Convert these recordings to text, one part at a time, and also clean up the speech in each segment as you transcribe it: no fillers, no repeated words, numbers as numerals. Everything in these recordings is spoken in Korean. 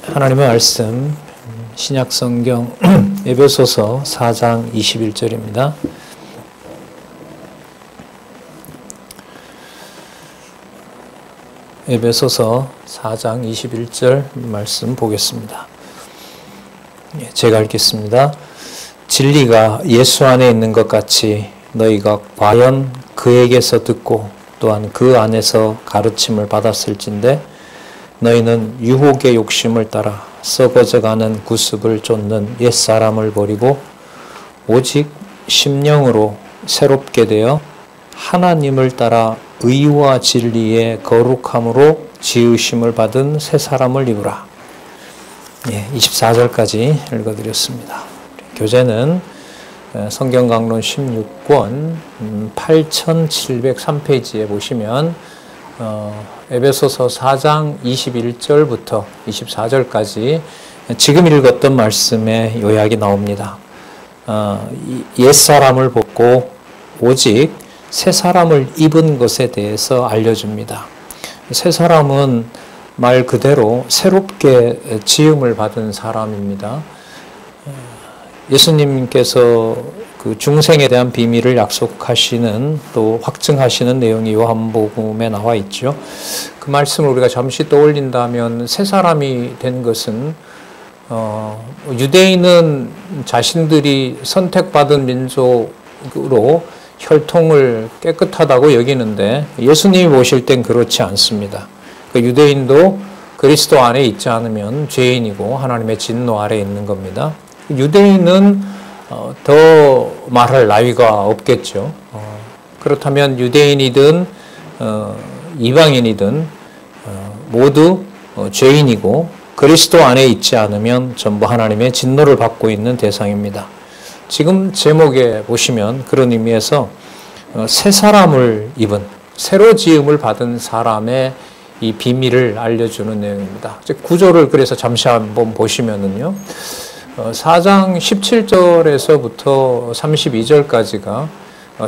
하나님의 말씀 신약성경 에베소서 4장 21절입니다. 에베소서 4장 21절 말씀 보겠습니다. 제가 읽겠습니다. 진리가 예수 안에 있는 것 같이 너희가 과연 그에게서 듣고 또한 그 안에서 가르침을 받았을진데 너희는 유혹의 욕심을 따라 썩어져가는 구습을 쫓는 옛사람을 버리고 오직 심령으로 새롭게 되어 하나님을 따라 의와 진리의 거룩함으로 지으심을 받은 새 사람을 입으라. 24절까지 읽어드렸습니다. 교재는 성경강론 16권 8703페이지에 보시면 에베소서 4장 21절부터 24절까지 지금 읽었던 말씀의 요약이 나옵니다. 옛사람을 벗고 오직 새 사람을 입은 것에 대해서 알려줍니다. 새 사람은 말 그대로 새롭게 지음을 받은 사람입니다. 예수님께서 그 중생에 대한 비밀을 약속하시는 또 확증하시는 내용이 요한복음에 나와 있죠. 그 말씀을 우리가 잠시 떠올린다면 새 사람이 된 것은 유대인은 자신들이 선택받은 민족으로 혈통을 깨끗하다고 여기는데 예수님이 보실 땐 그렇지 않습니다. 그 유대인도 그리스도 안에 있지 않으면 죄인이고 하나님의 진노 아래에 있는 겁니다. 유대인은 더 말할 나위가 없겠죠. 그렇다면 유대인이든 이방인이든 모두 죄인이고 그리스도 안에 있지 않으면 전부 하나님의 진노를 받고 있는 대상입니다. 지금 제목에 보시면 그런 의미에서 새 사람을 입은 새로 지음을 받은 사람의 이 비밀을 알려주는 내용입니다. 구조를 그래서 잠시 한번 보시면은요. 4장 17절에서부터 32절까지가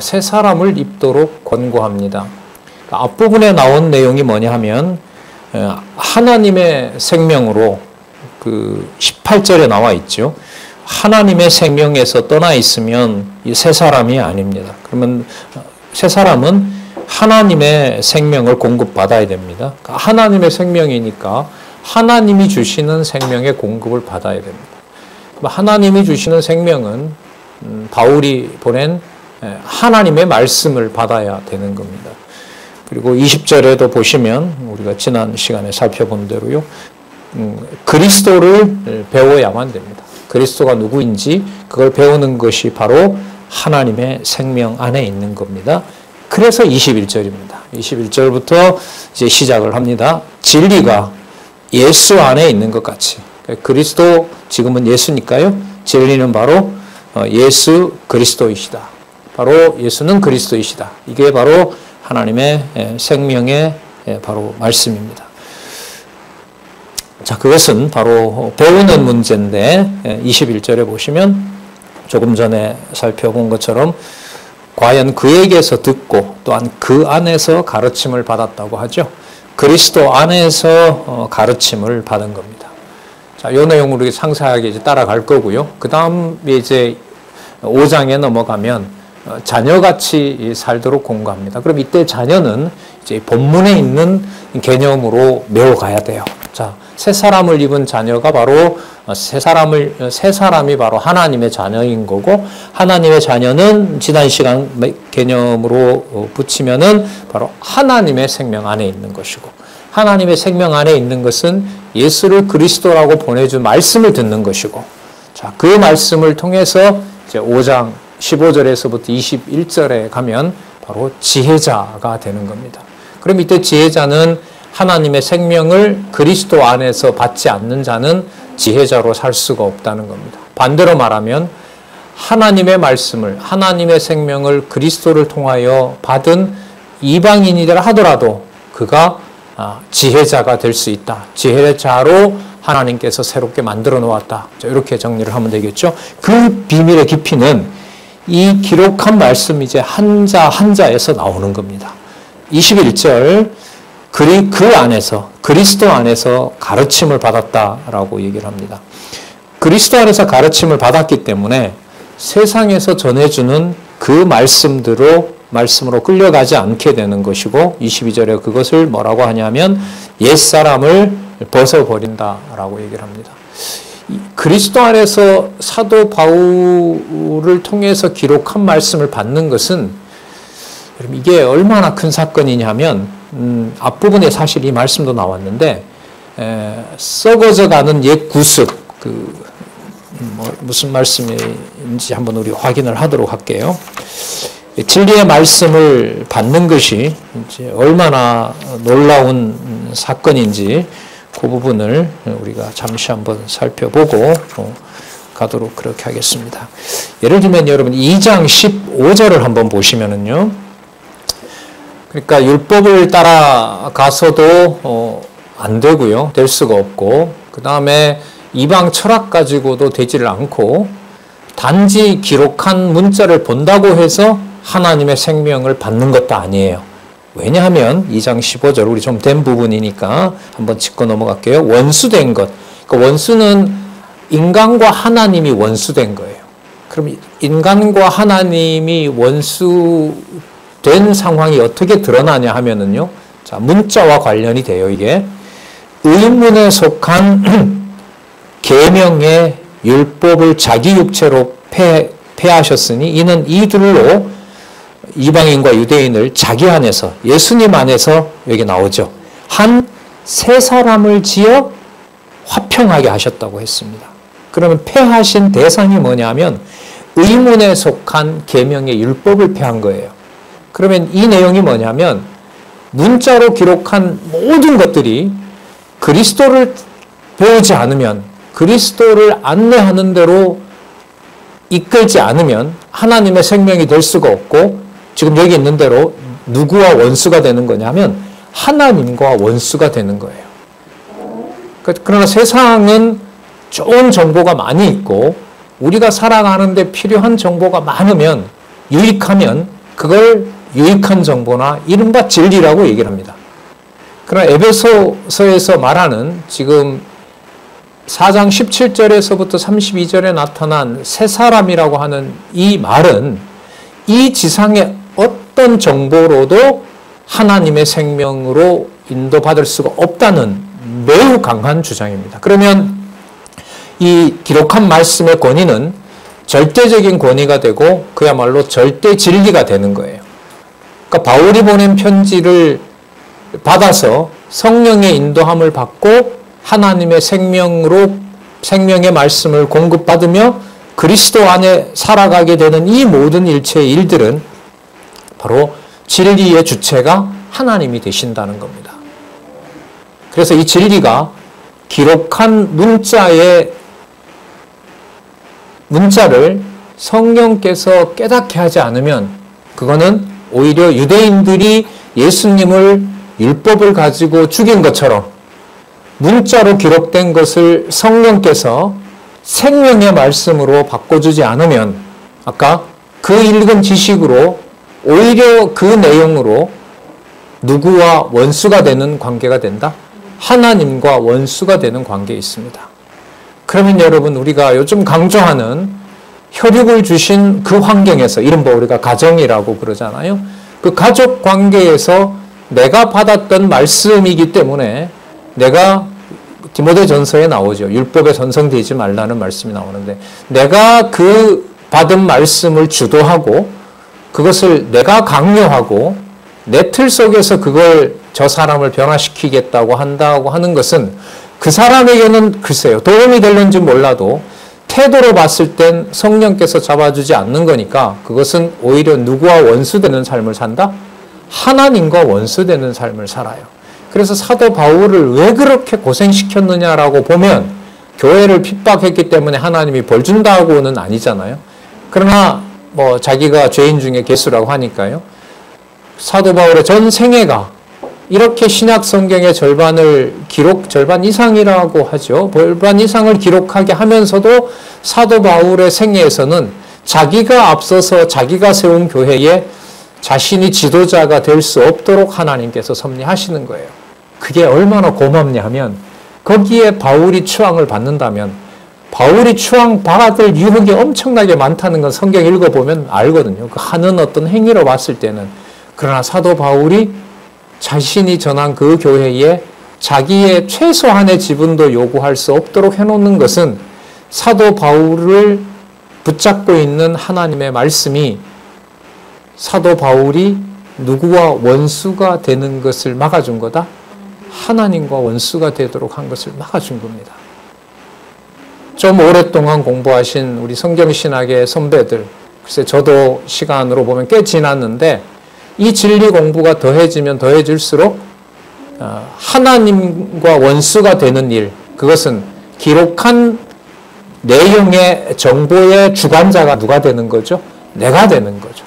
새 사람을 입도록 권고합니다. 앞부분에 나온 내용이 뭐냐 하면 하나님의 생명으로 그 18절에 나와 있죠. 하나님의 생명에서 떠나 있으면 이 새 사람이 아닙니다. 그러면 새 사람은 하나님의 생명을 공급받아야 됩니다. 하나님의 생명이니까 하나님이 주시는 생명의 공급을 받아야 됩니다. 하나님이 주시는 생명은 바울이 보낸 하나님의 말씀을 받아야 되는 겁니다. 그리고 20절에도 보시면 우리가 지난 시간에 살펴본 대로요. 그리스도를 배워야만 됩니다. 그리스도가 누구인지 그걸 배우는 것이 바로 하나님의 생명 안에 있는 겁니다. 그래서 21절입니다. 21절부터 이제 시작을 합니다. 진리가 예수 안에 있는 것 같이. 그리스도 지금은 예수니까요. 진리는 바로 예수 그리스도이시다. 바로 예수는 그리스도이시다. 이게 바로 하나님의 생명의 바로 말씀입니다. 자, 그것은 바로 배우는 문제인데 21절에 보시면 조금 전에 살펴본 것처럼 과연 그에게서 듣고 또한 그 안에서 가르침을 받았다고 하죠. 그리스도 안에서 가르침을 받은 겁니다. 자, 이 내용으로 상세하게 이제 따라갈 거고요. 그 다음에 이제 5장에 넘어가면 자녀같이 살도록 공부합니다. 그럼 이때 자녀는 이제 본문에 있는 개념으로 메워가야 돼요. 자, 새 사람을 입은 자녀가 바로 새 사람이 바로 하나님의 자녀인 거고 하나님의 자녀는 지난 시간 개념으로 붙이면은 바로 하나님의 생명 안에 있는 것이고 하나님의 생명 안에 있는 것은 예수를 그리스도라고 보내준 말씀을 듣는 것이고 자, 그 말씀을 통해서 이제 5장 15절에서부터 21절에 가면 바로 지혜자가 되는 겁니다. 그럼 이때 지혜자는 하나님의 생명을 그리스도 안에서 받지 않는 자는 지혜자로 살 수가 없다는 겁니다. 반대로 말하면 하나님의 말씀을 하나님의 생명을 그리스도를 통하여 받은 이방인이라 하더라도 그가 지혜자가 될 수 있다. 지혜자로 하나님께서 새롭게 만들어 놓았다. 이렇게 정리를 하면 되겠죠. 그 비밀의 깊이는 이 기록한 말씀 이제 한자 한자에서 나오는 겁니다. 21절 그 안에서, 그리스도 안에서 가르침을 받았다라고 얘기를 합니다. 그리스도 안에서 가르침을 받았기 때문에 세상에서 전해주는 그 말씀으로 끌려가지 않게 되는 것이고, 22절에 그것을 뭐라고 하냐면 옛사람을 벗어버린다라고 얘기를 합니다. 그리스도 안에서 사도 바울을 통해서 기록한 말씀을 받는 것은 이게 얼마나 큰 사건이냐면, 앞부분에 사실 이 말씀도 나왔는데, 썩어져가는 옛 구습, 무슨 말씀인지 한번 우리 확인을 하도록 할게요. 진리의 말씀을 받는 것이 이제 얼마나 놀라운 사건인지 그 부분을 우리가 잠시 한번 살펴보고 가도록 그렇게 하겠습니다. 예를 들면 여러분 2장 15절을 한번 보시면은요. 그러니까 율법을 따라가서도 안 되고요. 될 수가 없고, 그 다음에 이방 철학 가지고도 되지를 않고, 단지 기록한 문자를 본다고 해서 하나님의 생명을 받는 것도 아니에요. 왜냐하면 2장 15절, 우리 좀 된 부분이니까 한번 짚고 넘어갈게요. 원수된 것. 그러니까 원수는 인간과 하나님이 원수된 거예요. 그럼 인간과 하나님이 원수된 상황이 어떻게 드러나냐 하면은요. 자, 문자와 관련이 돼요, 이게. 의문에 속한 계명의 율법을 자기 육체로 폐하셨으니 이는 이들로 이방인과 유대인을 자기 안에서, 예수님 안에서 여기 나오죠. 한 새 사람을 지어 화평하게 하셨다고 했습니다. 그러면 폐하신 대상이 뭐냐면 의문에 속한 계명의 율법을 폐한 거예요. 그러면 이 내용이 뭐냐면 문자로 기록한 모든 것들이 그리스도를 배우지 않으면, 그리스도를 안내하는 대로 이끌지 않으면 하나님의 생명이 될 수가 없고, 지금 여기 있는 대로 누구와 원수가 되는 거냐면 하나님과 원수가 되는 거예요. 그러나 세상은 좋은 정보가 많이 있고 우리가 살아가는데 필요한 정보가 많으면, 유익하면 그걸 유익한 정보나 이른바 진리라고 얘기를 합니다. 그러나 에베소서에서 말하는 지금 4장 17절에서부터 32절에 나타난 새 사람이라고 하는 이 말은 이 지상의 어떤 정보로도 하나님의 생명으로 인도받을 수가 없다는 매우 강한 주장입니다. 그러면 이 기록한 말씀의 권위는 절대적인 권위가 되고 그야말로 절대 진리가 되는 거예요. 그러니까 바울이 보낸 편지를 받아서 성령의 인도함을 받고 하나님의 생명의 말씀을 공급받으며 그리스도 안에 살아가게 되는 이 모든 일체의 일들은 바로 진리의 주체가 하나님이 되신다는 겁니다. 그래서 이 진리가 기록한 문자를 성령께서 깨닫게 하지 않으면 그거는 오히려 유대인들이 예수님을 율법을 가지고 죽인 것처럼 문자로 기록된 것을 성령께서 생명의 말씀으로 바꿔주지 않으면 아까 그 읽은 지식으로 오히려 그 내용으로 누구와 원수가 되는 관계가 된다? 하나님과 원수가 되는 관계에 있습니다. 그러면 여러분 우리가 요즘 강조하는 혈육을 주신 그 환경에서 이른바 우리가 가정이라고 그러잖아요. 그 가족 관계에서 내가 받았던 말씀이기 때문에 내가 디모데전서에 나오죠. 율법에 전성되지 말라는 말씀이 나오는데 내가 그 받은 말씀을 주도하고 그것을 내가 강요하고 내 틀 속에서 그걸 저 사람을 변화시키겠다고 한다고 하는 것은 그 사람에게는 글쎄요 도움이 될는지 몰라도 태도로 봤을 땐 성령께서 잡아주지 않는 거니까 그것은 오히려 누구와 원수되는 삶을 산다? 하나님과 원수되는 삶을 살아요. 그래서 사도 바울을 왜 그렇게 고생시켰느냐라고 보면 교회를 핍박했기 때문에 하나님이 벌 준다고는 아니잖아요. 그러나 뭐 자기가 죄인 중에 개수라고 하니까요. 사도 바울의 전 생애가 이렇게 신약 성경의 절반 이상이라고 하죠. 절반 이상을 기록하게 하면서도 사도 바울의 생애에서는 자기가 앞서서 자기가 세운 교회에 자신이 지도자가 될 수 없도록 하나님께서 섭리하시는 거예요. 그게 얼마나 고맙냐 하면 거기에 바울이 추앙을 받는다면 바울이 추앙 받을 유혹이 엄청나게 많다는 건 성경 읽어보면 알거든요. 그 하는 어떤 행위로 봤을 때는. 그러나 사도 바울이 자신이 전한 그 교회에 자기의 최소한의 지분도 요구할 수 없도록 해놓는 것은 사도 바울을 붙잡고 있는 하나님의 말씀이 사도 바울이 누구와 원수가 되는 것을 막아준 거다? 하나님과 원수가 되도록 한 것을 막아준 겁니다. 좀 오랫동안 공부하신 우리 성경신학의 선배들, 글쎄 저도 시간으로 보면 꽤 지났는데 이 진리 공부가 더해지면 더해질수록 하나님과 원수가 되는 일, 그것은 기록한 내용의 정보의 주관자가 누가 되는 거죠? 내가 되는 거죠.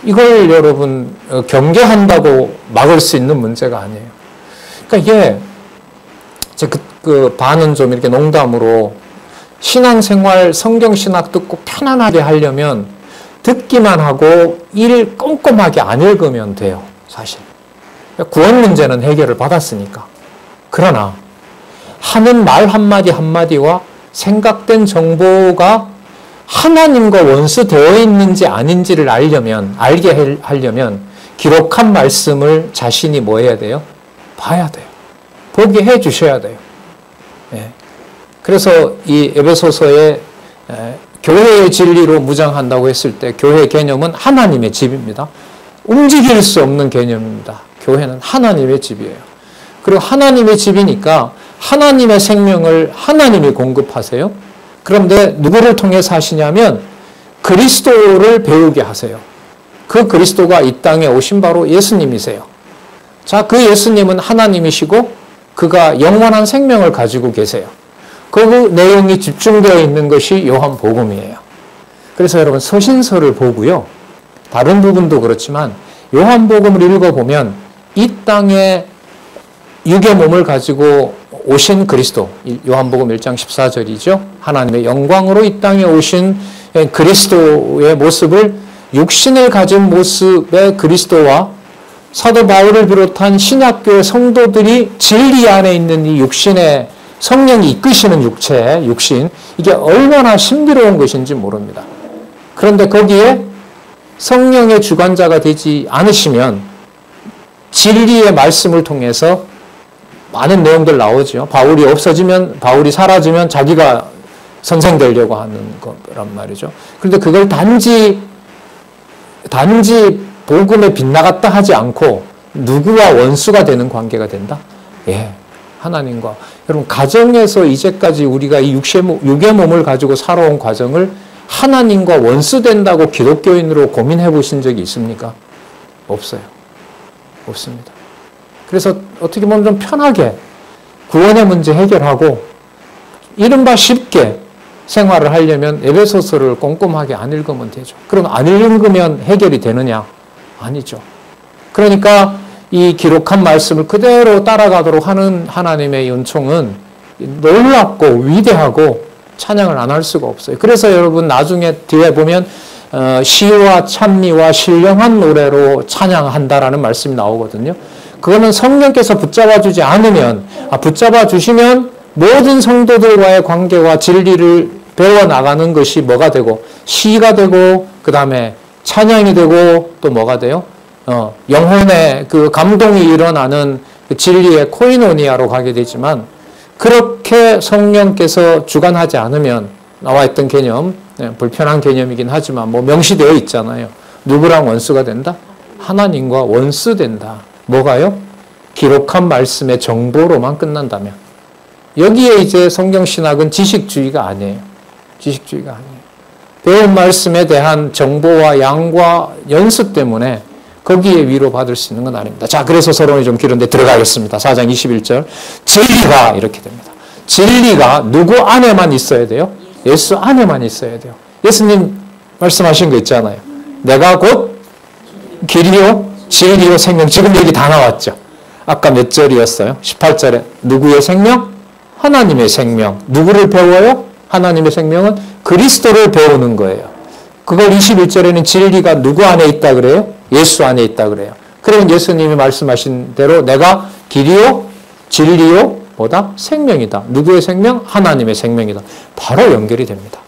이걸 여러분 경계한다고 막을 수 있는 문제가 아니에요. 그러니까 이게 그 반은 좀 이렇게 농담으로 신앙생활, 성경신학 듣고 편안하게 하려면 듣기만 하고 일 꼼꼼하게 안 읽으면 돼요, 사실. 구원 문제는 해결을 받았으니까. 그러나 하는 말 한마디 한마디와 생각된 정보가 하나님과 원수되어 있는지 아닌지를 알게 하려면 기록한 말씀을 자신이 뭐 해야 돼요? 봐야 돼요. 보게 해 주셔야 돼요. 예. 그래서 이 에베소서에 교회의 진리로 무장한다고 했을 때 교회 개념은 하나님의 집입니다. 움직일 수 없는 개념입니다. 교회는 하나님의 집이에요. 그리고 하나님의 집이니까 하나님의 생명을 하나님이 공급하세요. 그런데 누구를 통해서 하시냐면 그리스도를 배우게 하세요. 그 그리스도가 이 땅에 오신 바로 예수님이세요. 자, 그 예수님은 하나님이시고 그가 영원한 생명을 가지고 계세요. 그 내용이 집중되어 있는 것이 요한복음이에요. 그래서 여러분 서신서를 보고요. 다른 부분도 그렇지만 요한복음을 읽어보면 이 땅에 육의 몸을 가지고 오신 그리스도, 요한복음 1장 14절이죠. 하나님의 영광으로 이 땅에 오신 그리스도의 모습을 육신을 가진 모습의 그리스도와 사도 바울을 비롯한 신약교의 성도들이 진리 안에 있는 이 육신의 성령이 이끄시는 육체, 육신, 이게 얼마나 신비로운 것인지 모릅니다. 그런데 거기에 성령의 주관자가 되지 않으시면 진리의 말씀을 통해서 많은 내용들 나오죠. 바울이 없어지면, 바울이 사라지면 자기가 선생 되려고 하는 거란 말이죠. 그런데 그걸 단지 복음에 빗나갔다 하지 않고 누구와 원수가 되는 관계가 된다? 예. 하나님과. 여러분, 가정에서 이제까지 우리가 이 육의 몸을 가지고 살아온 과정을 하나님과 원수된다고 기독교인으로 고민해 보신 적이 있습니까? 없어요. 없습니다. 그래서 어떻게 보면 좀 편하게 구원의 문제 해결하고 이른바 쉽게 생활을 하려면 에베소서를 꼼꼼하게 안 읽으면 되죠. 그럼 안 읽으면 해결이 되느냐? 아니죠. 그러니까 이 기록한 말씀을 그대로 따라가도록 하는 하나님의 은총은 놀랍고 위대하고 찬양을 안 할 수가 없어요. 그래서 여러분 나중에 뒤에 보면 시와 찬미와 신령한 노래로 찬양한다라는 말씀이 나오거든요. 그거는 성령께서 붙잡아주지 않으면, 붙잡아주시면 모든 성도들과의 관계와 진리를 배워나가는 것이 뭐가 되고, 시가 되고, 그 다음에 찬양이 되고, 또 뭐가 돼요? 영혼의 그 감동이 일어나는 그 진리의 코이노니아로 가게 되지만, 그렇게 성령께서 주관하지 않으면, 나와 있던 개념, 불편한 개념이긴 하지만, 뭐 명시되어 있잖아요. 누구랑 원수가 된다? 하나님과 원수된다. 뭐가요? 기록한 말씀의 정보로만 끝난다면. 여기에 이제 성경신학은 지식주의가 아니에요. 지식주의가 아니에요. 배운 말씀에 대한 정보와 양과 연습 때문에 거기에 위로받을 수 있는 건 아닙니다. 자, 그래서 서론이 좀 길은데 들어가겠습니다. 4장 21절. 진리가 이렇게 됩니다. 진리가 누구 안에만 있어야 돼요? 예수 안에만 있어야 돼요. 예수님 말씀하신 거 있잖아요. 내가 곧 길이요 진리요 생명. 지금 얘기 다 나왔죠. 아까 몇 절이었어요? 18절에 누구의 생명? 하나님의 생명. 누구를 배워요? 하나님의 생명은 그리스도를 배우는 거예요. 그걸 21절에는 진리가 누구 안에 있다 그래요? 예수 안에 있다 그래요. 그러면 예수님이 말씀하신 대로 내가 길이요, 진리요, 뭐다? 생명이다. 누구의 생명? 하나님의 생명이다. 바로 연결이 됩니다.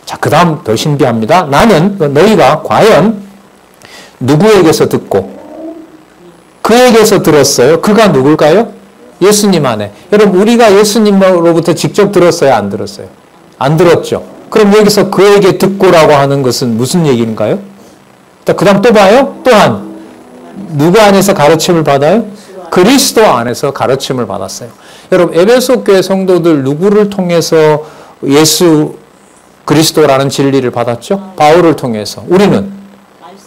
자, 그 다음 더 신비합니다. 나는, 너희가 과연 누구에게서 듣고 그에게서 들었어요? 그가 누굴까요? 예수님 안에. 여러분, 우리가 예수님으로부터 직접 들었어요? 안 들었어요? 안 들었죠. 그럼 여기서 그에게 듣고라고 하는 것은 무슨 얘기인가요? 그 다음 또 봐요? 또한 누구 안에서 가르침을 받아요? 그리스도 안에서 가르침을 받았어요. 여러분, 에베소 교회 성도들 누구를 통해서 예수 그리스도라는 진리를 받았죠? 바울을 통해서. 우리는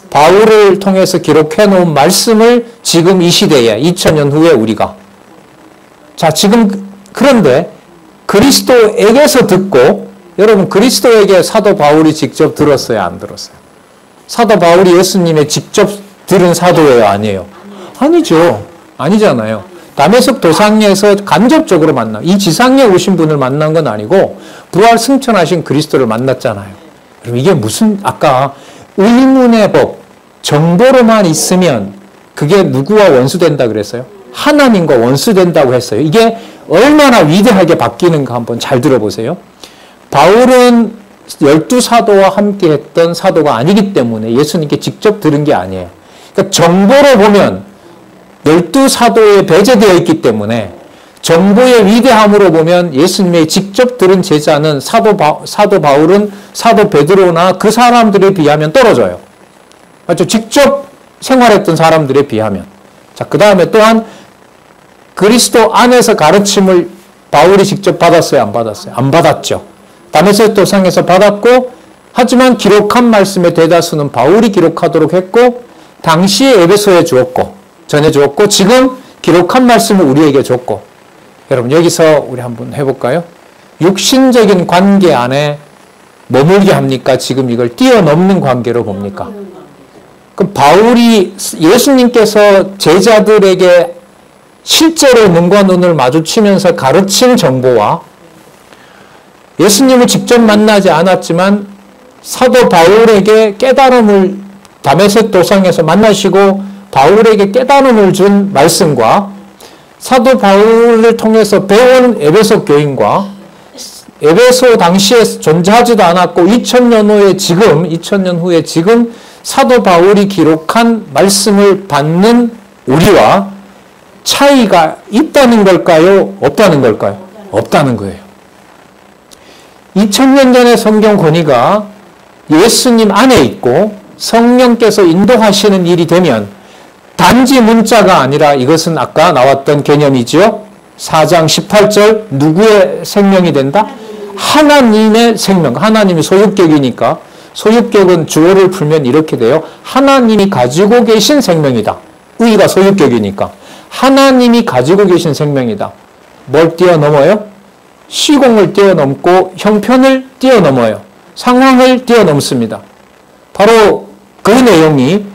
바울을 통해서 기록해 놓은 말씀을 지금 이 시대에 2000년 후에 우리가, 자, 지금 그런데 그리스도에게서 듣고, 여러분, 그리스도에게 사도 바울이 직접 들었어요? 안 들었어요? 사도 바울이 예수님의 직접 들은 사도예요? 아니에요? 아니죠. 아니잖아요. 다메섹 도상에서 간접적으로 만나, 이 지상에 오신 분을 만난 건 아니고 부활 승천하신 그리스도를 만났잖아요. 그럼 이게 무슨, 아까 의문의 법, 정보로만 있으면 그게 누구와 원수된다 그랬어요? 하나님과 원수된다고 했어요. 이게 얼마나 위대하게 바뀌는가 한번 잘 들어보세요. 바울은 12사도와 함께 했던 사도가 아니기 때문에 예수님께 직접 들은 게 아니에요. 그러니까 정보로 보면 12사도에 배제되어 있기 때문에, 정보의 위대함으로 보면 예수님의 직접 들은 제자는 사도 바울은 사도 베드로나 그 사람들에 비하면 떨어져요. 맞죠? 직접 생활했던 사람들에 비하면. 자, 그 다음에 또한 그리스도 안에서 가르침을 바울이 직접 받았어요? 안 받았어요? 안 받았죠. 다메섹 도상에서 받았고, 하지만 기록한 말씀의 대다수는 바울이 기록하도록 했고, 당시에 에베소에 주었고, 전해주었고, 지금 기록한 말씀을 우리에게 줬고. 여러분, 여기서 우리 한번 해볼까요? 육신적인 관계 안에 머물게 합니까? 지금 이걸 뛰어넘는 관계로 봅니까? 그럼 바울이, 예수님께서 제자들에게 실제로 눈과 눈을 마주치면서 가르친 정보와 예수님을 직접 만나지 않았지만 사도 바울에게 깨달음을 다메섹 도상에서 만나시고 바울에게 깨달음을 준 말씀과 사도 바울을 통해서 배운 에베소 교인과 에베소 당시에 존재하지도 않았고 2000년 후에 지금 사도 바울이 기록한 말씀을 받는 우리와 차이가 있다는 걸까요? 없다는 걸까요? 없다는 거예요. 2000년 전의 성경 권위가 예수님 안에 있고 성령께서 인도하시는 일이 되면 단지 문자가 아니라 이것은 아까 나왔던 개념이죠. 4장 18절 누구의 생명이 된다? 하나님의 생명. 하나님이 소유격이니까 소유격은 주어를 풀면 이렇게 돼요. 하나님이 가지고 계신 생명이다. 의가 소유격이니까 하나님이 가지고 계신 생명이다. 뭘 뛰어넘어요? 시공을 뛰어넘고 형편을 뛰어넘어요. 상황을 뛰어넘습니다. 바로 그 내용이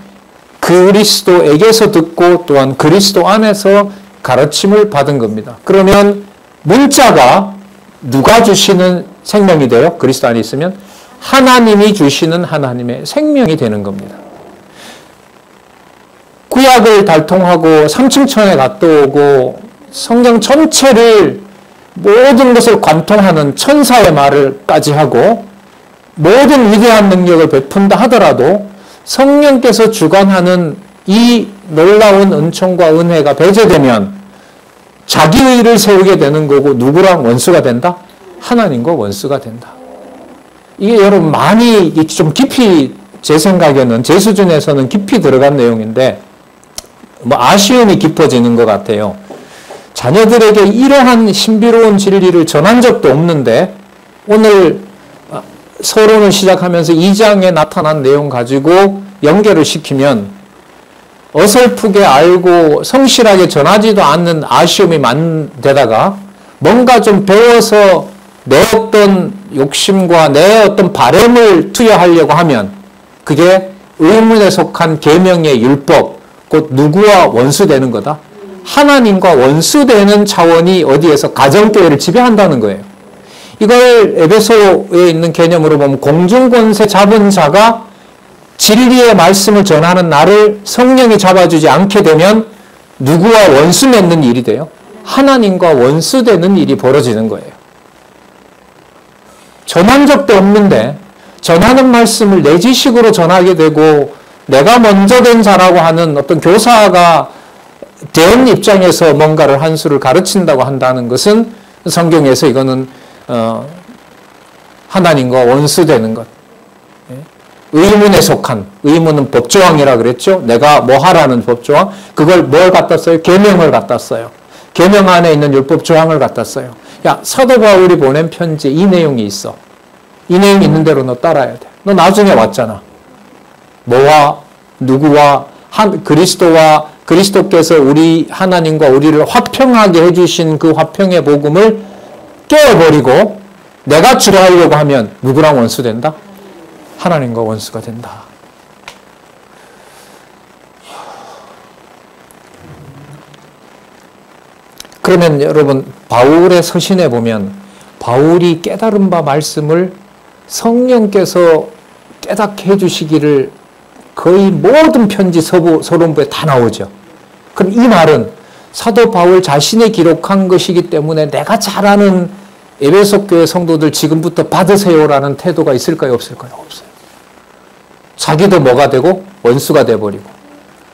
그리스도에게서 듣고 또한 그리스도 안에서 가르침을 받은 겁니다. 그러면 문자가 누가 주시는 생명이 돼요? 그리스도 안에 있으면 하나님이 주시는 하나님의 생명이 되는 겁니다. 구약을 달통하고 삼층천에 갔다 오고 성경 전체를 모든 것을 관통하는 천사의 말을까지 하고 모든 위대한 능력을 베푼다 하더라도 성령께서 주관하는 이 놀라운 은총과 은혜가 배제되면 자기 의를 세우게 되는 거고 누구랑 원수가 된다? 하나님과 원수가 된다. 이게 여러분 많이 좀 깊이 제 생각에는 제 수준에서는 깊이 들어간 내용인데 뭐 아쉬움이 깊어지는 것 같아요. 자녀들에게 이러한 신비로운 진리를 전한 적도 없는데 오늘 서론을 시작하면서 2장에 나타난 내용 가지고 연결을 시키면 어설프게 알고 성실하게 전하지도 않는 아쉬움이 많은데다가 뭔가 좀 배워서 내 어떤 욕심과 내 어떤 바램을 투여하려고 하면 그게 의문에 속한 계명의 율법, 곧 누구와 원수되는 거다? 하나님과 원수되는 차원이 어디에서 가정교회를 지배한다는 거예요. 이걸 에베소에 있는 개념으로 보면 공중권세 잡은 자가 진리의 말씀을 전하는 나를 성령이 잡아주지 않게 되면 누구와 원수 맺는 일이 돼요? 하나님과 원수 되는 일이 벌어지는 거예요. 전한 적도 없는데 전하는 말씀을 내 지식으로 전하게 되고 내가 먼저 된 자라고 하는 어떤 교사가 된 입장에서 뭔가를 한 수를 가르친다고 한다는 것은 성경에서 이거는 하나님과 원수 되는 것. 의문에 속한, 의문은 법조항이라 그랬죠. 내가 뭐 하라는 법조항, 그걸 뭘 갖다 써요? 계명을 갖다 써요. 계명 안에 있는 율법조항을 갖다 써요. 야, 사도 바울이 보낸 편지에 이 내용이 있어. 이 내용이 있는 대로 너 따라야 돼. 너 나중에 왔잖아. 뭐와 누구와 그리스도와 그리스도께서 우리 하나님과 우리를 화평하게 해주신 그 화평의 복음을 깨어버리고 내가 주로 하려고 하면 누구랑 원수된다? 하나님과 원수가 된다. 그러면 여러분 바울의 서신에 보면 바울이 깨달은 바 말씀을 성령께서 깨닫게 해주시기를 거의 모든 편지 서론부에 다 나오죠. 그럼 이 말은 사도 바울 자신이 기록한 것이기 때문에 내가 잘 아는 에베소 교회 성도들 지금부터 받으세요라는 태도가 있을까요? 없을까요? 없어요. 자기도 뭐가 되고 원수가 돼버리고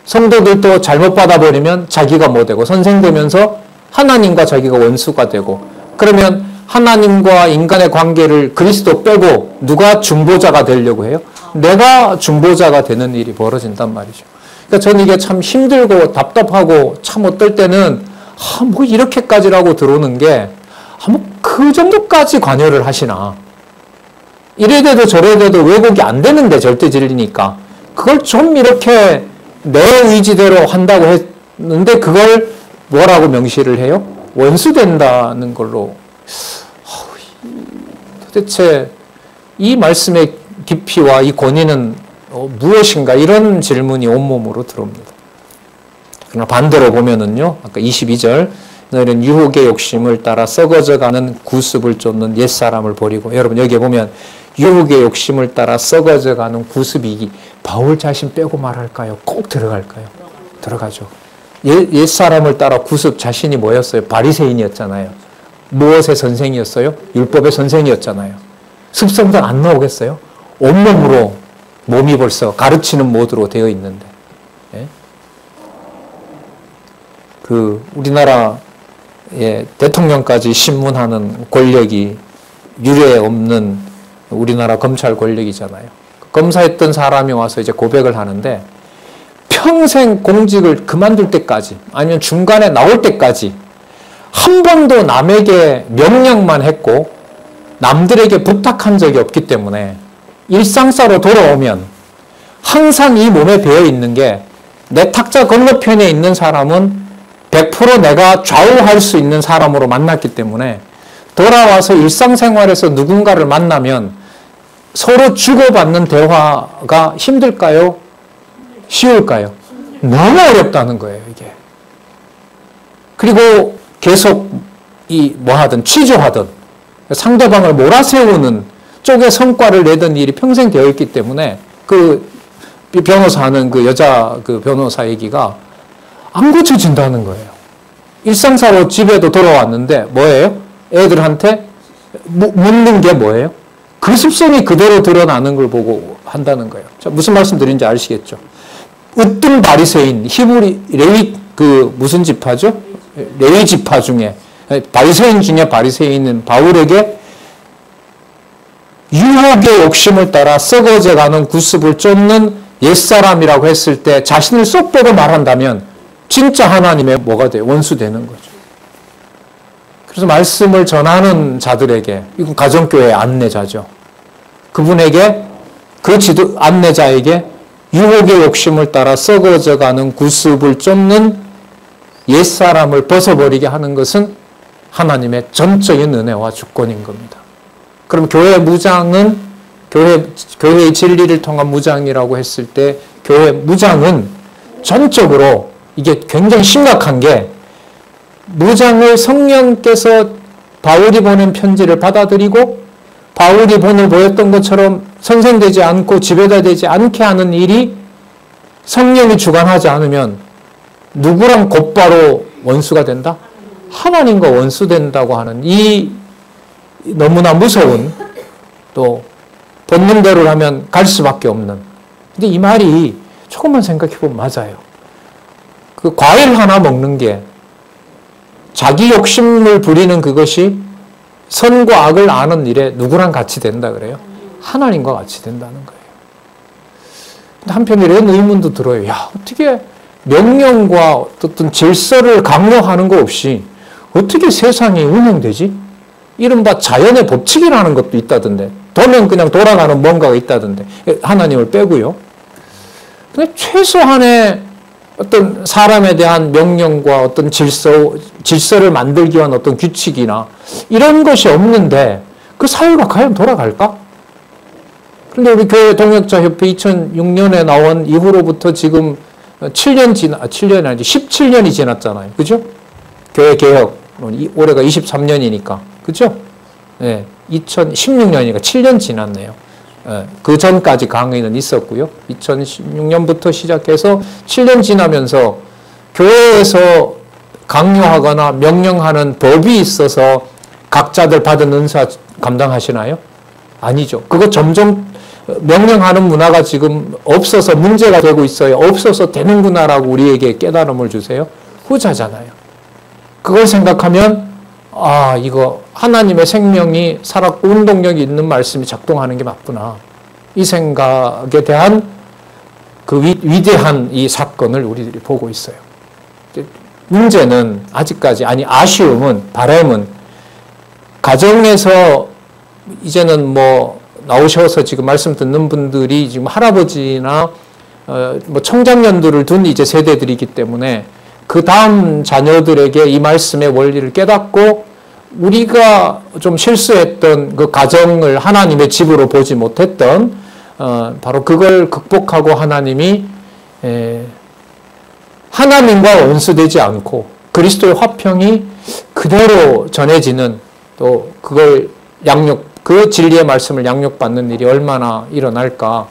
성도들도 잘못 받아버리면 자기가 뭐 되고 선생 되면서 하나님과 자기가 원수가 되고 그러면 하나님과 인간의 관계를 그리스도 빼고 누가 중보자가 되려고 해요? 내가 중보자가 되는 일이 벌어진단 말이죠. 그러니까 저는 이게 참 힘들고 답답하고 참 어떨 때는 뭐 이렇게까지라고 들어오는 게 뭐 그 정도까지 관여를 하시나. 이래 돼도 저래 돼도 왜곡이 안 되는데 절대 진리니까 그걸 좀 이렇게 내 의지대로 한다고 했는데 그걸 뭐라고 명시를 해요? 원수된다는 걸로. 도대체 이 말씀의 깊이와 이 권위는 무엇인가 이런 질문이 온몸으로 들어옵니다. 그러나 반대로 보면은요, 아까 22절 너희는 유혹의 욕심을 따라 썩어져가는 구습을 쫓는 옛사람을 버리고 여러분 여기에 보면 유혹의 욕심을 따라 썩어져가는 구습이 바울 자신 빼고 말할까요? 꼭 들어갈까요? 들어가죠. 옛사람을 따라 구습 자신이 뭐였어요? 바리새인이었잖아요. 무엇의 선생이었어요? 율법의 선생이었잖아요. 습성상 안 나오겠어요? 온몸으로 몸이 벌써 가르치는 모드로 되어 있는데. 예? 우리나라 대통령까지 신문하는 권력이 유례 없는 우리나라 검찰 권력이잖아요. 검사했던 사람이 와서 이제 고백을 하는데 평생 공직을 그만둘 때까지 아니면 중간에 나올 때까지 한 번도 남에게 명령만 했고 남들에게 부탁한 적이 없기 때문에 일상사로 돌아오면 항상 이 몸에 배어 있는 게 내 탁자 건너편에 있는 사람은 100% 내가 좌우할 수 있는 사람으로 만났기 때문에 돌아와서 일상생활에서 누군가를 만나면 서로 주고받는 대화가 힘들까요? 쉬울까요? 너무 어렵다는 거예요, 이게. 그리고 계속 뭐 하든 취조하든 상대방을 몰아세우는 쪽에 성과를 내던 일이 평생 되어 있기 때문에 변호사 하는 여자 변호사 얘기가 안 고쳐진다는 거예요. 일상사로 집에도 돌아왔는데 뭐예요? 애들한테 묻는 게 뭐예요? 그 습성이 그대로 드러나는 걸 보고 한다는 거예요. 자, 무슨 말씀 드린지 아시겠죠? 으뜸 바리새인, 히브리 레위 무슨 지파죠? 레위 지파 중에 바리새인 중에 바리새인은 바울에게 유혹의 욕심을 따라 썩어져가는 구습을 쫓는 옛사람이라고 했을 때 자신을 쏙 빼고 말한다면 진짜 하나님의 뭐가 돼요? 원수 되는 거죠. 그래서 말씀을 전하는 자들에게 이건 가정교회 안내자죠. 그분에게 안내자에게 유혹의 욕심을 따라 썩어져가는 구습을 쫓는 옛사람을 벗어버리게 하는 것은 하나님의 전적인 은혜와 주권인 겁니다. 그럼 교회 무장은 교회의 진리를 통한 무장이라고 했을 때 교회 무장은 전적으로 이게 굉장히 심각한 게 무장을 성령께서 바울이 보낸 편지를 받아들이고 바울이 본을 보였던 것처럼 선생되지 않고 지배되지 않게 하는 일이 성령이 주관하지 않으면 누구랑 곧바로 원수가 된다? 하나님과 원수 된다고 하는 이 너무나 무서운, 또 본능대로 하면 갈 수밖에 없는. 근데 이 말이 조금만 생각해 보면 맞아요. 그 과일 하나 먹는 게 자기 욕심을 부리는 그것이 선과 악을 아는 일에 누구랑 같이 된다 그래요? 하나님과 같이 된다는 거예요. 근데 한편 이런 의문도 들어요. 야, 어떻게 명령과 어떤 질서를 강요하는 거 없이 어떻게 세상이 운영되지? 이른바 자연의 법칙이라는 것도 있다던데. 돌면 그냥 돌아가는 뭔가가 있다던데. 하나님을 빼고요. 근데 최소한의 어떤 사람에 대한 명령과 어떤 질서를 만들기 위한 어떤 규칙이나 이런 것이 없는데 그 사회가 과연 돌아갈까? 그런데 우리 교회 동역자협회 2006년에 나온 이후로부터 지금 7년이 아니지 17년이 지났잖아요. 그죠? 교회 개혁. 올해가 23년이니까. 그죠? 네, 2016년이니까 7년 지났네요. 그 전까지 강의는 있었고요. 2016년부터 시작해서 7년 지나면서 교회에서 강요하거나 명령하는 법이 있어서 각자들 받은 은사 감당하시나요? 아니죠. 그거 점점 명령하는 문화가 지금 없어서 문제가 되고 있어요. 없어서 되는구나라고 우리에게 깨달음을 주세요. 후자잖아요. 그걸 생각하면 이거 하나님의 생명이 살았고 운동력이 있는 말씀이 작동하는 게 맞구나. 이 생각에 대한 그 위대한 이 사건을 우리들이 보고 있어요. 문제는 아직까지, 아쉬움은, 바람은 가정에서 이제는 뭐 나오셔서 지금 말씀 듣는 분들이 지금 할아버지나 뭐 청장년들을 둔 이제 세대들이기 때문에 그 다음 자녀들에게 이 말씀의 원리를 깨닫고 우리가 좀 실수했던 그 가정을 하나님의 집으로 보지 못했던 바로 그걸 극복하고 하나님이 하나님과 원수되지 않고 그리스도의 화평이 그대로 전해지는 또 그걸 그 진리의 말씀을 양육받는 일이 얼마나 일어날까.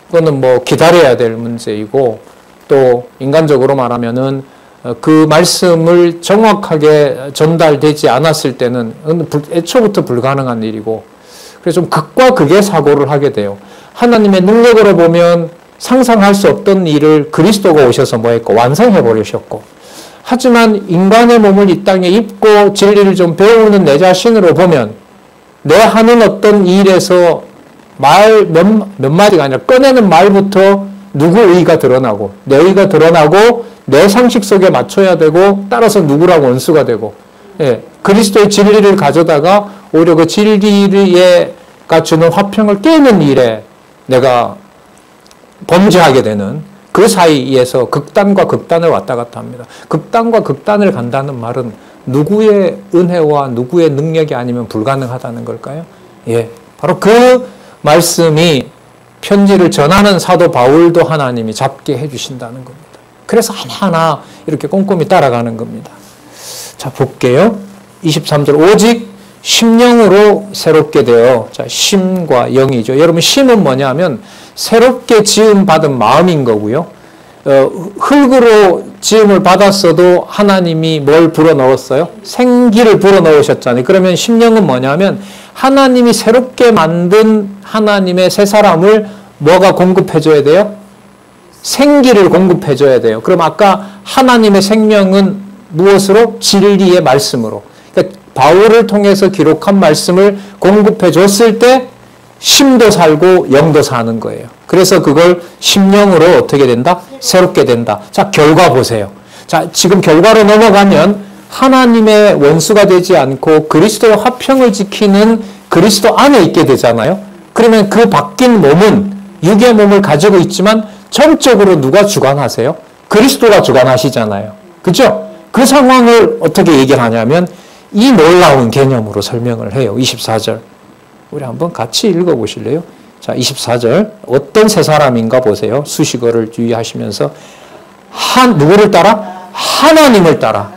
그거는 뭐 기다려야 될 문제이고 또 인간적으로 말하면은 그 말씀을 정확하게 전달되지 않았을 때는 애초부터 불가능한 일이고 그래서 좀 극과 극의 사고를 하게 돼요. 하나님의 능력으로 보면 상상할 수 없던 일을 그리스도가 오셔서 뭐 했고 완성해 버리셨고 하지만 인간의 몸을 이 땅에 입고 진리를 좀 배우는 내 자신으로 보면 내 하는 어떤 일에서 몇 마디가 아니라 꺼내는 말부터 누구 의의가 드러나고 내 의의가 드러나고 내 상식 속에 맞춰야 되고 따라서 누구랑 원수가 되고 그리스도의 진리를 가져다가 오히려 그 진리가 주는 화평을 깨는 일에 내가 범죄하게 되는 그 사이에서 극단과 극단을 왔다 갔다 합니다. 극단과 극단을 간다는 말은 누구의 은혜와 누구의 능력이 아니면 불가능하다는 걸까요? 바로 그 말씀이 편지를 전하는 사도 바울도 하나님이 잡게 해주신다는 겁니다. 그래서 하나하나 이렇게 꼼꼼히 따라가는 겁니다. 자, 볼게요. 23절. 오직 심령으로 새롭게 되어. 자, 심과 영이죠. 여러분, 심은 뭐냐 하면 새롭게 지음받은 마음인 거고요. 흙으로 지음을 받았어도 하나님이 뭘 불어넣었어요? 생기를 불어넣으셨잖아요. 그러면 심령은 뭐냐면 하나님이 새롭게 만든 하나님의 새 사람을 뭐가 공급해줘야 돼요? 생기를 공급해줘야 돼요. 그럼 아까 하나님의 생명은 무엇으로? 진리의 말씀으로. 그러니까 바울을 통해서 기록한 말씀을 공급해줬을 때 심도 살고 영도 사는 거예요. 그래서 그걸 심령으로 어떻게 된다? 새롭게 된다. 자, 결과 보세요. 자, 지금 결과로 넘어가면 하나님의 원수가 되지 않고 그리스도의 화평을 지키는 그리스도 안에 있게 되잖아요. 그러면 그 바뀐 몸은 육의 몸을 가지고 있지만 전적으로 누가 주관하세요? 그리스도가 주관하시잖아요. 그죠? 그 상황을 어떻게 얘기를 하냐면 이 놀라운 개념으로 설명을 해요. 24절. 우리 한번 같이 읽어보실래요? 자, 24절. 어떤 새 사람인가 보세요. 수식어를 주의하시면서 누구를 따라? 하나님을 따라.